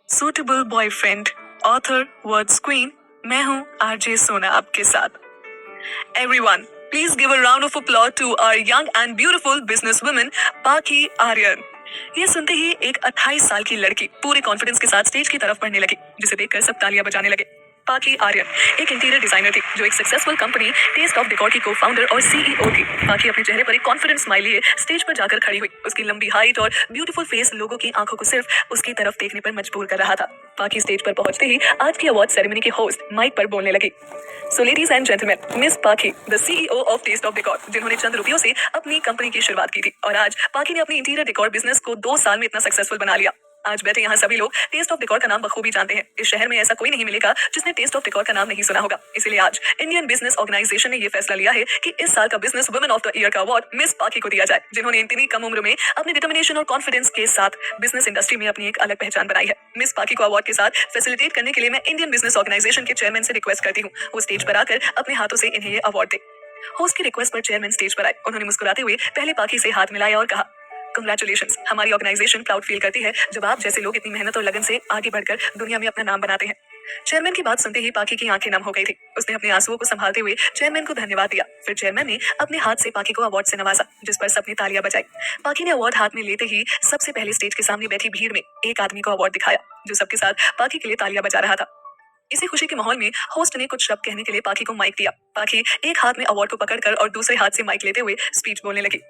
Suitable boyfriend, author, words queen. मैं हूँ RJ Sona आपके साथ। Everyone, please give a round of applause to our young and beautiful business woman Pakhi Aryan. ये सुनते ही एक 28 साल की लड़की पूरे कॉन्फिडेंस के साथ स्टेज की तरफ बढ़ने लगी, जिसे देखकर सब तालियां बजाने लगे। पाखी आर्यन एक इंटीरियर डिजाइनर थी जो एक successful company taste of decor की को-फाउंडर और सीईओ थी। पाखी अपने चेहरे पर एक कॉन्फिडेंस स्माइल लिए स्टेज पर जाकर खड़ी हुई। उसकी लंबी हाइट और ब्यूटीफुल फेस लोगों की आंखों को सिर्फ उसकी तरफ देखने पर मजबूर कर रहा था। पाखी स्टेज पर पहुंचते ही आज की अवार्ड सेरेमनी के होस्ट माइक पर बोलने लगी। So ladies and gentleman, miss Pakhi, the CEO of Taste of Decor, जिन्होंने चंद रुपयों से अपनी कंपनी की शुरुआत की थी और आज पाखी ने अपनी इंटीरियर डेकोर बिजनेस को 2 साल में इतना सक्सेसफुल बना लिया। आज बैठे यहाँ सभी लोग टेस्ट ऑफ डेकोर का नाम बखूबी जानते हैं। इस शहर में ऐसा कोई नहीं मिलेगा जिसने टेस्ट ऑफ डेकोर का नाम नहीं सुना होगा। इसीलिए आज इंडियन बिजनेस ऑर्गेनाइजेशन ने यह फैसला लिया है कि इस साल का business woman of the year का अवार्ड मिस पाखी को दिया जाए, जिन्होंने इतनी कम उम्र में अपनी डिटर्मिनेशन और कॉन्फिडेंस के साथ बिजनेस इंडस्ट्री में अपनी एक अलग पहचान बनाई है। मिस पाखी को अवार्ड के साथ फैसिलिटेट करने के लिए मैं इंडियन बिजनेस ऑर्गेनाइजेशन के चेयरमैन से रिक्वेस्ट करती हूँ वो स्टेज पर आकर अपने हाथों से इन्हें ये अवार्ड दे। होस्ट की रिक्वेस्ट पर चेयरमैन स्टेज पर आए। उन्होंने मुस्कुराते हुए पहले पाखी से हाथ मिलाया और कहा, कंग्रेचुलेशंस, हमारी ऑर्गेनाइजेशन प्राउड फील करती है जब आप जैसे लोग इतनी मेहनत और लगन से आगे बढ़कर दुनिया में अपना नाम बनाते हैं। चेयरमैन की बात सुनते ही पाखी की आंखें नम हो गई थी। उसने अपने आंसुओं को संभालते हुए चेयरमैन को धन्यवाद दिया। फिर चेयरमैन ने अपने हाथ से पाखी को अवार्ड से नवाजा, जिस पर सबने तालियां बजाई। पाखी ने अवार्ड हाथ में लेते ही सबसे पहले स्टेज के सामने बैठी भीड़ में एक आदमी को अवार्ड दिखाया, जो सबके साथ पाखी के लिए तालियां बजा रहा था। इसी खुशी के माहौल में होस्ट ने कुछ शब्द कहने के लिए पाखी को माइक दिया। पाखी एक हाथ में अवार्ड को पकड़कर और दूसरे हाथ से माइक लेते हुए स्पीच बोलने लगी।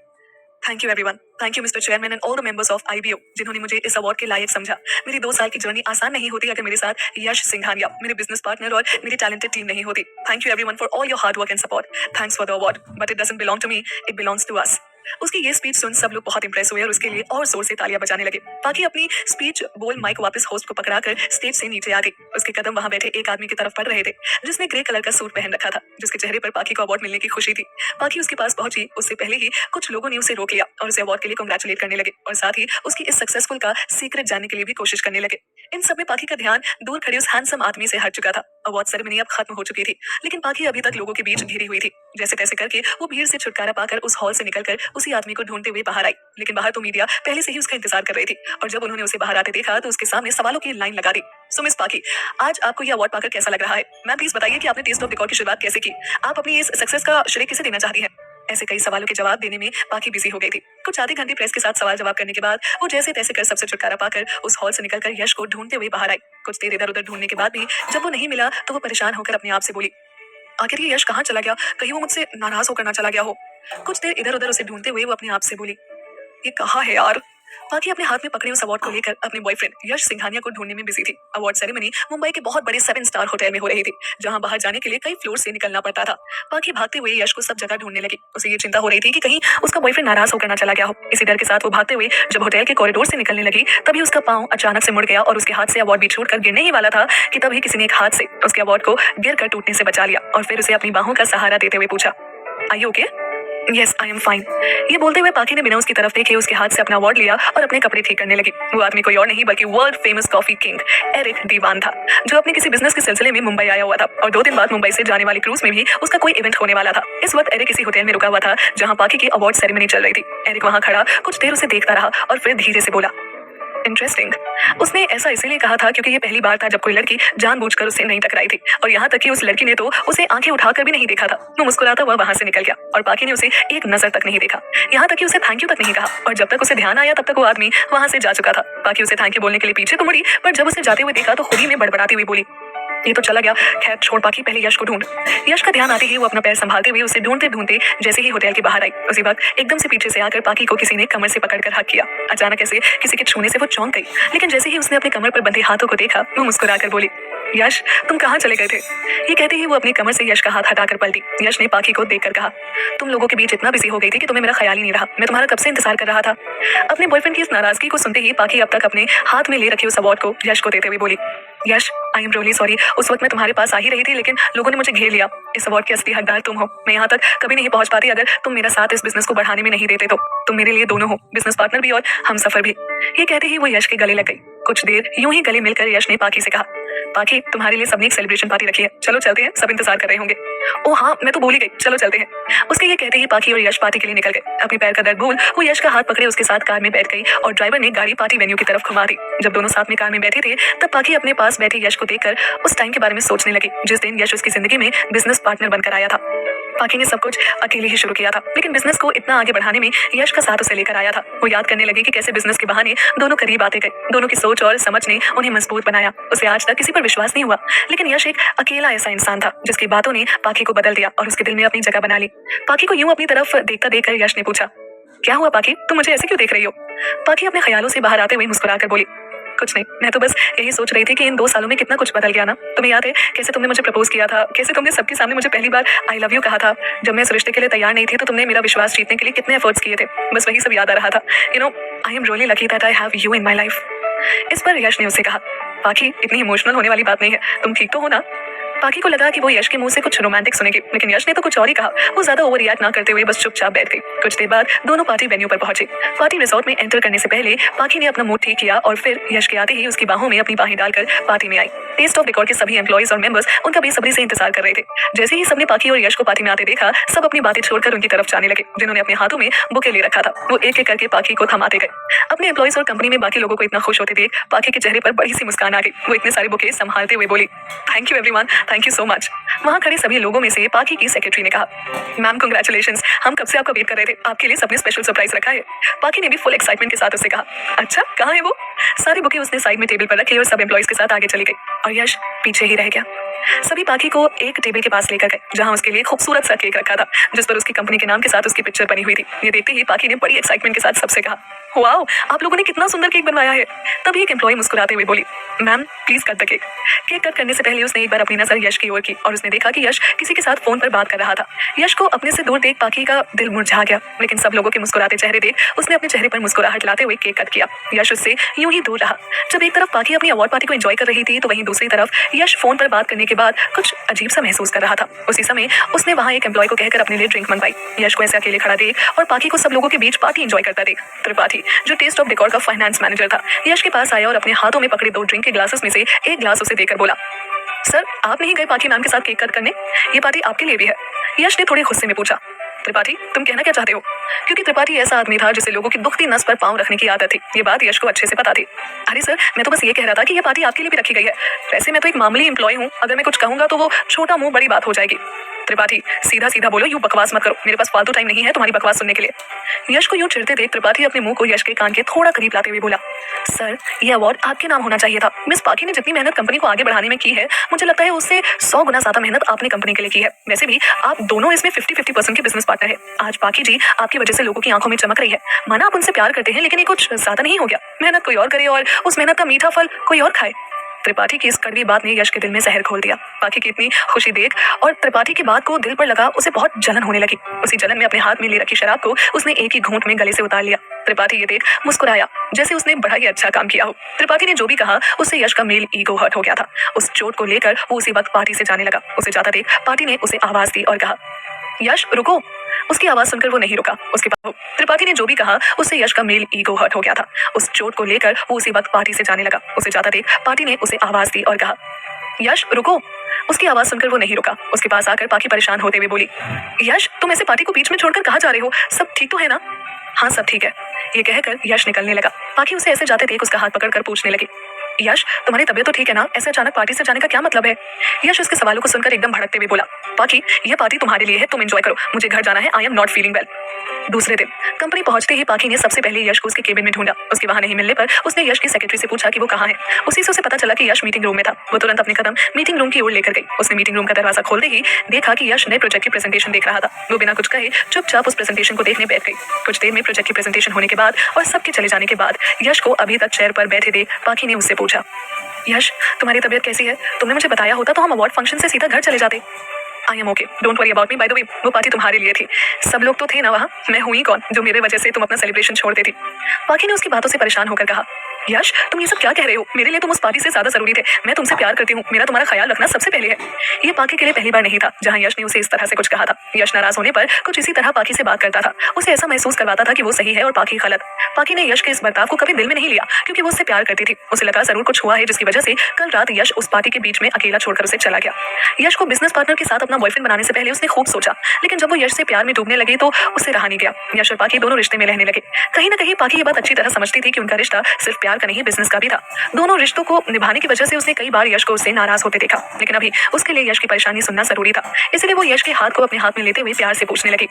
Thank you everyone, thank you mister chairman and all the members of IBO, जिन्होंने मुझे इस अवार्ड के लायक समझा। मेरी 2 साल की जर्नी आसान नहीं होती अगर मेरे साथ यश सिंघानिया, मेरे बिजनेस पार्टनर और मेरी टैलेंटेड टीम नहीं होती। Thank you everyone for all your hard work and support. Thanks for the award, but it doesn't belong to me, it belongs to us. उसकी ये स्पीच सुन सब लोग बहुत इंप्रेस हुए और उसके लिए और जोर से तालियां बजाने लगे। पाखी अपनी स्पीच बोल माइक वापस होस्ट को पकड़ाकर स्टेज से नीचे आ गई। उसके कदम वहां बैठे एक आदमी की तरफ पड़ रहे थे, जिसने ग्रे कलर का सूट पहन रखा था, जिसके चेहरे पर पाखी को अवार्ड मिलने की खुशी थी। पाखी उसके पास पहुंची, उससे पहले ही कुछ लोगों ने उसे रोक लिया और उसे अवार्ड के लिए कांग्रेचुलेट करने लगे और साथ ही उसकी इस सक्सेसफुल का सीक्रेट जानने के लिए भी कोशिश करने लगे। इन सब में पाखी का ध्यान दूर खड़े उस हैंडसम आदमी से हट चुका था। अवार्ड सेरेमनी अब खत्म हो चुकी थी, लेकिन पाखी अभी तक लोगों के बीच घिरी हुई थी। जैसे तैसे करके वो भीड़ से छुटकारा पाकर उस हॉल से निकलकर उसी आदमी को ढूंढते हुए बाहर आई। लेकिन बाहर तो मीडिया पहले से ही उसका इंतजार कर रही थी और जब उन्होंने उसे बाहर आते देखा तो उसके सामने सवालों की लाइन लगा दी। सो मिस पाखी, आज आपको ये अवार्ड पाकर कैसा लग रहा है? मैम प्लीज बताइए कि आपने टेस्ट ऑफ डेकोर की शुरुआत कैसे की? आप अपनी इस सक्सेस का श्रेय किसे देना चाहती हैं? ऐसे कई सवालों के जवाब देने में पाखी बिजी हो गई थी। कुछ आधे घंटे प्रेस के साथ सवाल जवाब करने के बाद वो जैसे तैसे कर सबसे छुटकारा पाकर उस हॉल से निकलकर यश को ढूंढते हुए बाहर आई। कुछ देर इधर उधर ढूंढने के बाद भी जब वो नहीं मिला तो वो परेशान होकर अपने आप से बोली, आखिर ये यश कहाँ चला गया? कहीं वो मुझसे नाराज होकर ना चला गया हो। कुछ देर इधर उधर उसे ढूंढते हुए वो अपने आप से बोली, ये कहाँ है यार? पाखी अपने हाथ में पकड़े उस अवार्ड को लेकर अपने बॉयफ्रेंड यश सिंघानिया को ढूंढने में बिजी थी। अवार्ड सेरेमनी मुंबई के बहुत बड़े 7 स्टार होटल में हो रही थी, जहां बाहर जाने के लिए कई फ्लोर से निकलना पड़ता था। पाखी भागते हुए यश को सब जगह ढूंढने लगी। उसे ये चिंता हो रही थी कि कहीं उसका बॉयफ्रेंड नाराज होकर ना चला गया हो। इसी डर के साथ वो भागते हुए जब होटल के कॉरिडोर से निकलने लगी, तभी उसका पांव अचानक से मुड़ गया और उसके हाथ से अवार्ड भी छूटकर गिरने ही वाला था कि तभी किसी ने एक हाथ से उसके अवार्ड को गिर कर टूटने से बचा लिया और फिर उसे अपनी बाहों का सहारा देते हुए पूछा, are you okay? Yes I am fine. ये बोलते हुए पाखी ने बिना उसकी तरफ देखे उसके हाथ से अपना अवार्ड लिया और अपने कपड़े ठीक करने लगी। वो आदमी कोई और नहीं बल्कि world famous coffee king Eric Diwan था, जो अपने किसी बिजनेस के सिलसिले में मुंबई आया हुआ था और 2 दिन बाद मुंबई से जाने वाली क्रूज में भी उसका कोई इवेंट होने वाला था। इस वक्त एरिक किसी होटल में रुका हुआ था जहाँ पाखी की अवार्ड सेरेमनी चल रही थी। एरिक वहाँ खड़ा कुछ देर उसे देखता रहा और फिर धीरे से बोला, इंटरेस्टिंग। उसने ऐसा इसीलिए कहा था क्योंकि ये पहली बार था जब कोई लड़की जानबूझकर उससे नहीं टकराई थी और यहाँ तक कि उस लड़की ने तो उसे आंखें उठाकर भी नहीं देखा था। वो मुस्कुराता हुआ वहां से निकल गया और पाखी ने उसे एक नजर तक नहीं देखा, यहाँ तक कि उसे थैंक यू तक नहीं कहा। और जब तक उसे ध्यान आया तब तक वो आदमी वहां से जा चुका था। पाखी उसे थैंक यू बोलने के लिए पीछे तो मुड़ी, पर जब उसे जाते हुए देखा तो खुद ही में बड़बड़ाती हुई बोली, ये तो चला गया, खैर छोड़ पाखी, पहले यश को ढूंढ। यश का ध्यान आते ही वो अपना पैर संभालते हुए उसे ढूंढते ढूंढते जैसे ही होटल के बाहर आई, उसी वक्त एकदम से पीछे से आकर पाखी को किसी ने कमर से पकड़कर हक किया। अचानक ऐसे किसी के छूने से वो चौंक गई, लेकिन जैसे ही उसने अपने कमर पर बंधे हाथों को देखा वो मुस्कुराकर बोली, यश तुम कहाँ चले गए थे? ये कहते ही वो अपनी कमर से यश का हाथ हटाकर पलटी। यश ने पाखी को देखकर कहा, तुम लोगों के बीच इतना बिजी हो गई थी कि तुम्हें मेरा ख्याल ही नहीं रहा। मैं तुम्हारा कब से इंतजार कर रहा था। अपने बॉयफ्रेंड की इस नाराजगी को सुनते ही पाखी अब तक अपने हाथ में ले रखे उस अवार्ड को यश को देते हुए बोली, यश आई एम रियली सॉरी, उस वक्त मैं तुम्हारे पास आ ही रही थी लेकिन लोगों ने मुझे घेर लिया। इस अवार्ड के असली हकदार तुम हो। मैं यहाँ तक कभी नहीं पहुंच पाती अगर तुम मेरा साथ इस बिजनेस को बढ़ाने में नहीं देते तो। तुम मेरे लिए दोनों हो, बिजनेस पार्टनर भी और हम सफर भी। ये कहते ही वो यश के गले लग गई। कुछ देर यूं ही गले मिलकर यश ने पाखी से कहा, पाखी तुम्हारे लिए सबने एक सेलिब्रेशन पार्टी रखी है, चलो चलते हैं, सब इंतजार कर रहे होंगे। ओ हाँ, मैं तो भूल ही गई, चलो चलते हैं। उसके ये कहते ही पाखी और यश पार्टी के लिए निकल गए। अपने पैर का दर्द भूल वो यश का हाथ पकड़े उसके साथ कार में बैठ गई और ड्राइवर ने गाड़ी पार्टी वेन्यू की तरफ घुमा दी। जब दोनों साथ में कार में बैठे थे तब पाखी अपने पास बैठे यश को देखकर उस टाइम के बारे में सोचने लगी जिस दिन यश उसकी जिंदगी में बिजनेस पार्टनर बनकर आया था। पाखी ने सब कुछ अकेले ही शुरू किया था, लेकिन बिजनेस को इतना आगे बढ़ाने में यश का साथ उसे लेकर आया था। वो याद करने लगी कि कैसे बिजनेस के बहाने दोनों करीब आते गए। दोनों की सोच और समझ ने उन्हें मजबूत बनाया। उसे आज तक किसी पर विश्वास नहीं हुआ, लेकिन यश एक अकेला ऐसा इंसान था जिसकी बातों ने पाखी को बदल दिया और उसके दिल में अपनी जगह बना ली। पाखी को यूं अपनी तरफ देखता देखकर यश ने पूछा, क्या हुआ पाखी, तुम मुझे ऐसे क्यों देख रही हो? पाखी अपने ख्यालों से बाहर आते हुए मुस्कुराकर बोली, कुछ नहीं, मैं तो बस यही सोच रही थी कि इन 2 सालों में कितना कुछ बदल गया ना। तुम्हें याद है कैसे तुमने मुझे प्रपोज किया था, कैसे तुमने सबके सामने मुझे पहली बार आई लव यू कहा था। जब मैं इस रिश्ते के लिए तैयार नहीं थी तो तुमने मेरा विश्वास जीतने के लिए कितने एफर्ट्स किए थे। बस वही सब याद आ रहा था। I am really lucky that I have you in my life. इस पर यश ने उससे कहा, पाखी इतनी इमोशनल होने वाली बात नहीं है, तुम ठीक तो हो ना? पाखी को लगा कि वो यश के मुंह से कुछ रोमांटिक सुनेगी, लेकिन यश ने तो कुछ और ही कहा। वो ज्यादा ओवर रिएक्ट ना करते हुए बस चुपचाप बैठ गई। कुछ देर बाद दोनों पार्टी वेन्यू पर पहुंचे। पार्टी रिसोर्ट में एंटर करने से पहले पाखी ने अपना मूड ठीक किया और फिर यश के आते ही उसकी बाहों में अपनी बाहें डालकर पार्टी में आई। टेस्ट ऑफ डेकोर के सभी एम्प्लॉइज और मेंबर्स उनका बेसब्री से इंतजार कर रहे थे। जैसे ही सबने पाखी और यश को पार्टी में आते देखा, सब अपनी बातें छोड़कर उनकी तरफ जाने लगे। जिन्होंने अपने हाथों में बुके ले रखा था वो एक एक करके पाखी को थमाते गए। अपने एम्प्लॉइज और कंपनी में बाकी लोगों को इतना खुश होते देख पाखी के चेहरे पर बड़ी सी मुस्कान आ गई। वो इतने सारे बुके संभालते हुए बोली, thank you everyone, thank you so much. वहां खड़े सभी लोगों में से पाखी की सेक्रेटरी ने कहा, मैम कांग्रेचुलेशंस, हम कब से आपका वेट कर रहे थे, आपके लिए सबने स्पेशल सरप्राइज रखा है। पाखी ने भी फुल एक्साइटमेंट के साथ उससे कहा, अच्छा कहाँ है वो? सारे बुके उसने साइड में टेबल पर रखे और सब एम्प्लॉइज के साथ आगे चली गई और यश पीछे ही रह गया। सभी पाखी को एक टेबल के पास लेकर गए जहां उसके लिए खूबसूरत सा केक रखा था जिस पर उसकी कंपनी के नाम के साथ उसकी पिक्चर बनी हुई थी। ये देखते ही पाखी ने बड़ी एक्साइटमेंट के साथ सबसे कहा, वाओ, आप लोगों ने कितना सुंदर केक बनवाया है। तभी एक एम्प्लॉय मुस्कुराते हुए बोली, ma'am please cut the cake. Cake cut करने से पहले उसने एक बार अपनी नजर यश की ओर की और उसने देखा कि यश किसी के साथ फोन पर बात कर रहा था। यश को अपने से दूर देख पाखी का दिल मुरझा गया, लेकिन सब लोगों के मुस्कुराते चेहरे देख उसने अपने चेहरे पर मुस्कुराहट लाते हुए केक कट किया। यश उससे यूं ही दूर रहा। जब एक तरफ पाखी अपनी अवार्ड पार्टी को एंजॉय कर रही थी तो वहीं दूसरी तरफ यश फोन पर बात करने के बाद कुछ अजीब सा महसूस कर रहा था। उसी समय उसने वहां एक एम्प्लॉय को कहकर अपने लिए ड्रिंक मंगवाई। यश को ऐसे अकेले खड़ा देख और पाखी को सब लोगों के बीच पार्टी एंजॉय करता देख त्रिपाठी, जो टेस्ट ऑफ डेकोर का फाइनेंस मैनेजर था, यश के पास आया और अपने हाथों में पकड़े 2 ड्रिंक के ग्लासेस में से एक ग्लास उसे देकर बोला, सर आप नहीं गए पाखी मैम के साथ केक कट करने? ये पार्टी आपके लिए भी है। यश ने थोड़े गुस्से में पूछा, त्रिपाठी तुम कहना क्या चाहते हो? क्योंकि त्रिपाठी ऐसा आदमी था जिसे लोगों की दुखती नस पर पांव रखने की आदत थी। ये बात यश को अच्छे से पता थी। अरे सर, मैं तो बस ये कह रहा था कि ये पार्टी आपके लिए भी रखी गई है। वैसे मैं तो एक मामूली एम्प्लॉय हूँ, अगर मैं कुछ कहूंगा तो वो छोटा मुंह बड़ी बात हो जाएगी। त्रिपाठी सीधा सीधा बोलो, यूं बकवास मत करो, मेरे पास फालतू टाइम नहीं है तुम्हारी बकवास सुनने के लिए। यश को यूं चिढ़ते देख त्रिपाठी अपने मुंह को यश के कान के थोड़ा करीब लाते हुए बोला, सर ये अवार्ड आपके नाम होना चाहिए था। मिस पाखी ने जितनी मेहनत कंपनी को आगे बढ़ाने में की है, मुझे लगता है उससे 100 गुना ज्यादा मेहनत आपने कंपनी के लिए की है। वैसे भी आप दोनों इसमें 50-50% के बिजनेस पार्टनर है। आज पाखी जी आपकी वजह से लोगों की आंखों में चमक रही है। माना आप उनसे प्यार करते हैं, लेकिन ये कुछ ज्यादा नहीं हो गया? मेहनत कोई और करे और उस मेहनत का मीठा फल कोई और खाए। त्रिपाठी की इस कड़वी बात ने यश के दिल में जहर घोल दिया। पाखी की इतनी खुशी देख और त्रिपाठी की बात को दिल पर लगा उसे बहुत जलन होने लगी। उसी जलन में अपने हाथ में ले रखी शराब को उसने एक ही घूंट में गले से उतार लिया। त्रिपाठी ये देख मुस्कुराया जैसे उसने बड़ा ही अच्छा काम किया हो। त्रिपाठी ने जो भी कहा उससे यश का मेल ईगो हर्ट हो गया था। उस चोट को लेकर वो उसी वक्त पार्टी से जाने लगा। उसे जाता देख पार्टी ने उसे आवाज दी और कहा, यश रुको। उसकी आवाज सुनकर वो नहीं रुका। उसके बाद त्रिपाठी ने जो भी कहा उससे यश का मेल ईगो हर्ट हो गया था। उस चोट को लेकर वो उसी वक्त पार्टी से जाने लगा। उसे जाता देख पार्टी ने उसे आवाज दी और कहा, यश रुको। उसकी आवाज सुनकर वो नहीं रुका। उसके पास आकर पाखी परेशान होते हुए बोली, यश तुम ऐसे पार्टी को बीच में छोड़कर कहाँ जा रहे हो? सब ठीक तो है ना? हाँ सब ठीक है। ये कहकर यश निकलने लगा। पाखी उसे ऐसे जाते देख उसका हाथ पकड़कर पूछने लगी, यश तुम्हारी तबीयत तो ठीक है ना? ऐसे अचानक पार्टी से जाने का क्या मतलब है? यश उसके सवालों को सुनकर एकदम भड़कते हुए बोला, पाखी ये पार्टी तुम्हारे लिए है, तुम एंजॉय करो, मुझे घर जाना है, I am not feeling well. दूसरे दिन कंपनी पहुंचते ही पाखी ने सबसे पहले यश को उसके केबिन में ढूंढा। उसके वहां नहीं मिलने पर उसने यश की सेक्रेटरी से पूछा कि वो कहाँ है। उसी से उसे पता चला कि यश मीटिंग रूम में था। वो तुरंत अपने कदम मीटिंग रूम की ओर लेकर गई। उसने मीटिंग रूम का दरवाजा खोलते ही देखा कि यश नए प्रोजेक्ट की प्रेजेंटेशन देख रहा था। वो बिना कुछ कहे चुपचाप उस प्रेजेंटेशन को देखने बैठ गई। कुछ देर में प्रोजेक्ट की प्रेजेंटेशन होने के बाद और सबके चले जाने के बाद यश को अभी तक चेयर पर बैठे देख पाखी ने उससे पूछा, यश तुम्हारी तबीयत कैसी है? तुमने मुझे बताया होता तो हम अवार्ड फंक्शन से सीधा घर चले जाते। I am okay, don't worry about me. By the way वो पार्टी तुम्हारे लिए थी। सब लोग तो थे ना वहाँ, मैं हुई कौन जो मेरे वजह से तुम अपना सेलिब्रेशन छोड़ देती? पाखी ने उसकी बातों से परेशान होकर कहा, यश, तुम ये सब क्या कह रहे हो? मेरे लिए तुम उस पार्टी से ज्यादा जरूरी थे। मैं तुमसे प्यार करती हूँ, मेरा तुम्हारा ख्याल रखना सबसे पहले है। ये पाकी के लिए पहली बार नहीं था जहाँ यश ने उसे इस तरह से कुछ कहा था। यश नाराज होने पर कुछ इसी तरह पाकी से बात करता था, उसे ऐसा महसूस करवाता था कि वो सही है और पाकी गलत। पाकी ने यश के इस बर्ताव को कभी दिल में नहीं लिया क्योंकि वो उससे प्यार करती थी। उसे लगा जरूर कुछ हुआ है जिसकी वजह से कल रात यश उस पार्टी के बीच में अकेला छोड़कर उसे चला गया। यश को बिजनेस पार्टनर के साथ अपना बॉयफ्रेंड बनाने से पहले उसने खूब सोचा, लेकिन जब वो यश से प्यार में डूबने लगी तो उससे रहा नहीं गया। यश और पाकी दोनों रिश्ते में रहने लगे। कहीं ना कहीं पाकी ये बात अच्छी तरह समझती थी कि उनका रिश्ता सिर्फ प्यार का नहीं बिजनेस का भी था। दोनों रिश्तों को निभाने की वजह से उसने कई बार यश को उससे नाराज होते देखा, लेकिन अभी उसके लिए यश की परेशानी सुनना जरूरी था। इसलिए वो यश के हाथ को अपने हाथ में लेते हुए प्यार से पूछने लगी,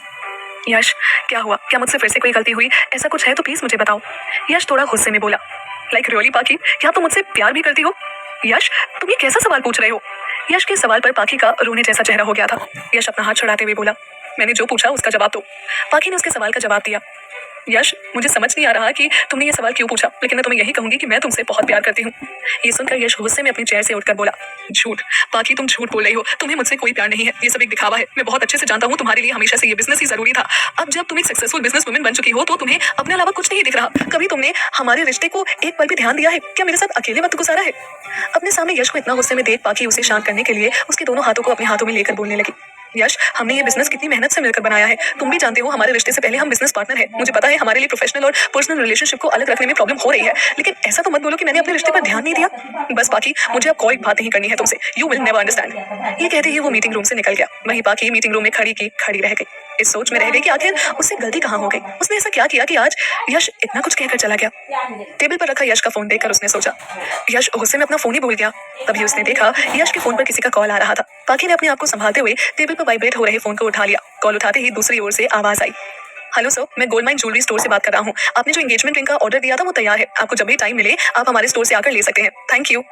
यश क्या हुआ? क्या मुझसे फिर से कोई गलती हुई? ऐसा कुछ है तो प्लीज मुझे बताओ। यश थोड़ा गुस्से में बोला, लाइक रियली पाकी, क्या तुम मुझसे प्यार भी करती हो? यश, तुम ये कैसा सवाल पूछ रहे हो? यश के सवाल पर पाकी का रोने जैसा चेहरा हो गया था। यश अपना हाथ छुड़ाते हुए बोला, मैंने जो पूछा उसका जवाब दो। पाकी ने उसके सवाल का जवाब दिया, यश मुझे समझ नहीं आ रहा कि तुमने ये सवाल क्यों पूछा, लेकिन मैं तुम्हें यही कहूंगी कि मैं तुमसे बहुत प्यार करती हूँ। ये सुनकर यश गुस्से में अपनी चेयर से उठकर बोला, झूठ पाकी, तुम झूठ बोल रही हो, तुम्हें मुझसे कोई प्यार नहीं है, ये सब एक दिखावा है। मैं बहुत अच्छे से जानता हूँ तुम्हारे लिए हमेशा से ये बिजनेस ही जरूरी था। अब जब तुम एक सक्सेसफुल बिजनेस वुमेन बन चुकी हो तो तुम्हें अपने अलावा कुछ नहीं दिख रहा। कभी तुमने हमारे रिश्ते को एक पल भी ध्यान दिया है? क्या मेरे साथ अकेले वक्त गुजारा है? अपने सामने यश को इतना गुस्से में देख पाकी उसे शांत करने के लिए उसके दोनों हाथों को अपने हाथों में लेकर बोलने लगी, यश हमने ये बिजनेस कितनी मेहनत से मिलकर बनाया है। तुम भी जानते हो हमारे रिश्ते से पहले हम बिजनेस पार्टनर हैं। मुझे पता है हमारे लिए प्रोफेशनल और पर्सनल रिलेशनशिप को अलग रखने में प्रॉब्लम हो रही है, लेकिन ऐसा तो मत बोलो कि मैंने अपने रिश्ते पर ध्यान नहीं दिया। बस बाकी मुझे अब कोई बात नहीं करनी है तुमसे, यू विल नेवर अंडरस्टैंड। ये कहते ही वो मीटिंग रूम से निकल गया। वहीं बाकी मीटिंग रूम में खड़ी रह गई। इस सोच में रह गई कि आखिर उससे गलती कहाँ हो गई। उसने ऐसा क्या किया कि आज यश इतना कुछ कहकर चला गया। टेबल पर रखा यश का फोन देखकर उसने सोचा, यश गुस्से में अपना फोन ही भूल गया। तभी उसने देखा यश के फोन पर किसी का कॉल आ रहा था। पाकी ने अपने आप को संभालते हुए टेबल पर वाइब्रेट हो रहे फोन को उठा लिया। कॉल उठाते ही दूसरी ओर से आवाज आई, हेलो सर, मैं गोल्ड माइन ज्वेलरी स्टोर से बात कर रहा हूँ। आपने जो एंगेजमेंट रिंग का ऑर्डर दिया था वो तैयार है। आपको जब भी टाइम मिले आप हमारे स्टोर से आकर ले सकते हैं। Thank you.